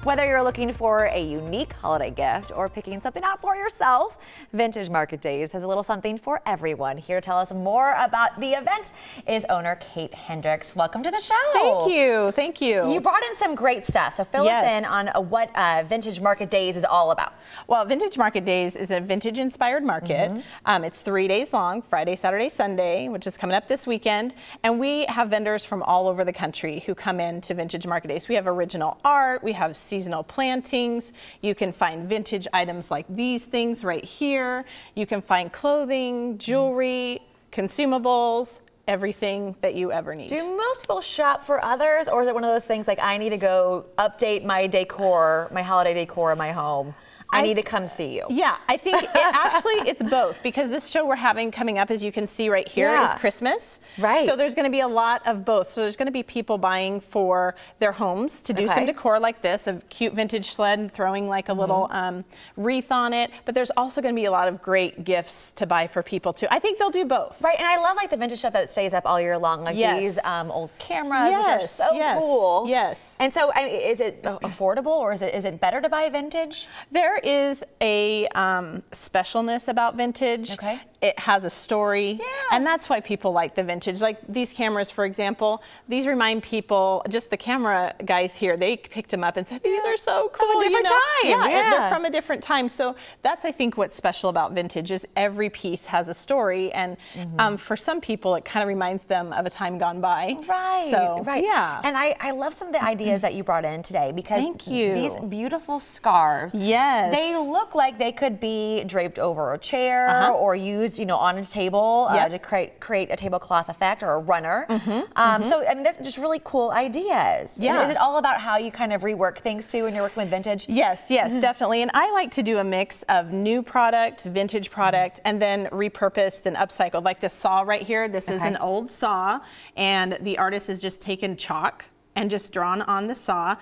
Whether you're looking for a unique holiday gift or picking something out for yourself, Vintage Market Days has a little something for everyone. Here to tell us more about the event is owner Kate Hendricks. Welcome to the show. Thank you. Thank you. You brought in some great stuff, so fill us in on what Vintage Market Days is all about. Well, Vintage Market Days is a vintage-inspired market. It's 3 days long, Friday, Saturday, Sunday, which is coming up this weekend. And we have vendors from all over the country who come in to Vintage Market Days. We have original art, we have seasonal plantings. You can find vintage items like these things right here. You can find clothing, jewelry, consumables, everything that you ever need. Do most people shop for others, or is it one of those things like I need to go update my decor, my holiday decor in my home? I need to come see you. Yeah, I think it's both, because this show we're having coming up, as you can see right here, is Christmas. Right. So there's going to be a lot of both. So there's going to be people buying for their homes to do some decor like this, a cute vintage sled, throwing like a little wreath on it. But there's also going to be a lot of great gifts to buy for people too. I think they'll do both. Right, and I love like the vintage stuff that stays up all year long, like these old cameras, which are so cool. Yes. And so, is it affordable, or is it better to buy vintage? There is a specialness about vintage. Okay. It has a story, and that's why people like the vintage. Like these cameras, for example, these remind people, just the camera guys here, they picked them up and said, these are so cool. From a different time. Yeah, they're from a different time. So that's, I think, what's special about vintage is every piece has a story, and for some people, it kind of reminds them of a time gone by. Right, so, right. Yeah. And I love some of the ideas that you brought in today, because Thank you. These beautiful scarves, they look like they could be draped over a chair or used, on a table to create a tablecloth effect, or a runner. So, I mean, that's just really cool ideas. Yeah. Is it all about how you kind of rework things too when you're working with vintage? Yes, definitely. And I like to do a mix of new product, vintage product, and then repurposed and upcycled. Like this saw right here, this is an old saw, and the artist has just taken chalk and just drawn on the saw.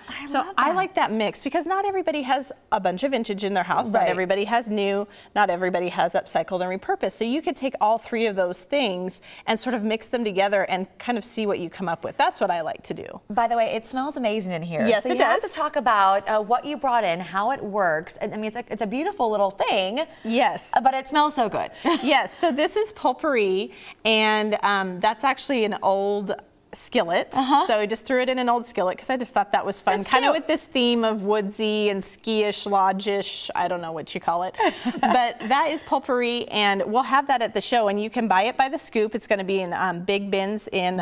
I like that mix, because not everybody has a bunch of vintage in their house. Not everybody has new. Not everybody has upcycled and repurposed. So you could take all three of those things and sort of mix them together and kind of see what you come up with. That's what I like to do. By the way, it smells amazing in here. Yes, so it you have does. to talk about what you brought in, how it works. I mean, it's a beautiful little thing. Yes. But it smells so good. Yes. So this is potpourri, and that's actually an old skillet. So I just threw it in an old skillet because I just thought that was fun, kind of with this theme of woodsy and ski-ish, lodge-ish, I don't know what you call it. But that is potpourri, and we'll have that at the show, and you can buy it by the scoop. It's going to be in big bins in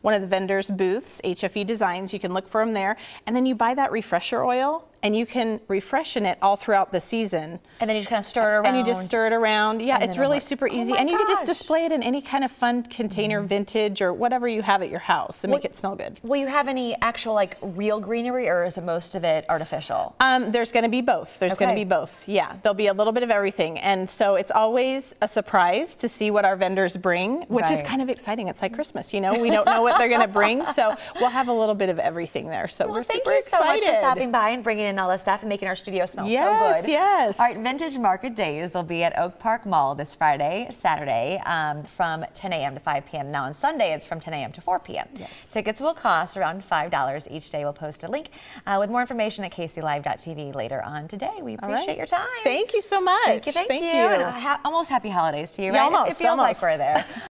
one of the vendors' booths, HFE Designs. You can look for them there, and then you buy that refresher oil, and you can refreshen it all throughout the season. And then you just kind of stir it around. And you just stir it around. Yeah, it's really super easy. And you can just display it in any kind of fun container, vintage, or whatever you have at your house, and make it smell good. Will you have any actual, like, real greenery, or is most of it artificial? There's going to be both. There's going to be both. Yeah, there'll be a little bit of everything. And so it's always a surprise to see what our vendors bring, which is kind of exciting. It's like Christmas, we don't know what they're going to bring. So we'll have a little bit of everything there. So we're super excited. Thank you so much for stopping by and bringing in all this stuff and making our studio smell so good. Yes. All right, Vintage Market Days will be at Oak Park Mall this Friday, Saturday, from 10 a.m. to 5 p.m. Now on Sunday, it's from 10 a.m. to 4 p.m. Yes. Tickets will cost around $5 each day. We'll post a link with more information at kclive.tv later on today. We appreciate your time. Thank you so much. Thank you. And almost happy holidays to you, right? Yeah, almost. It feels like we're there.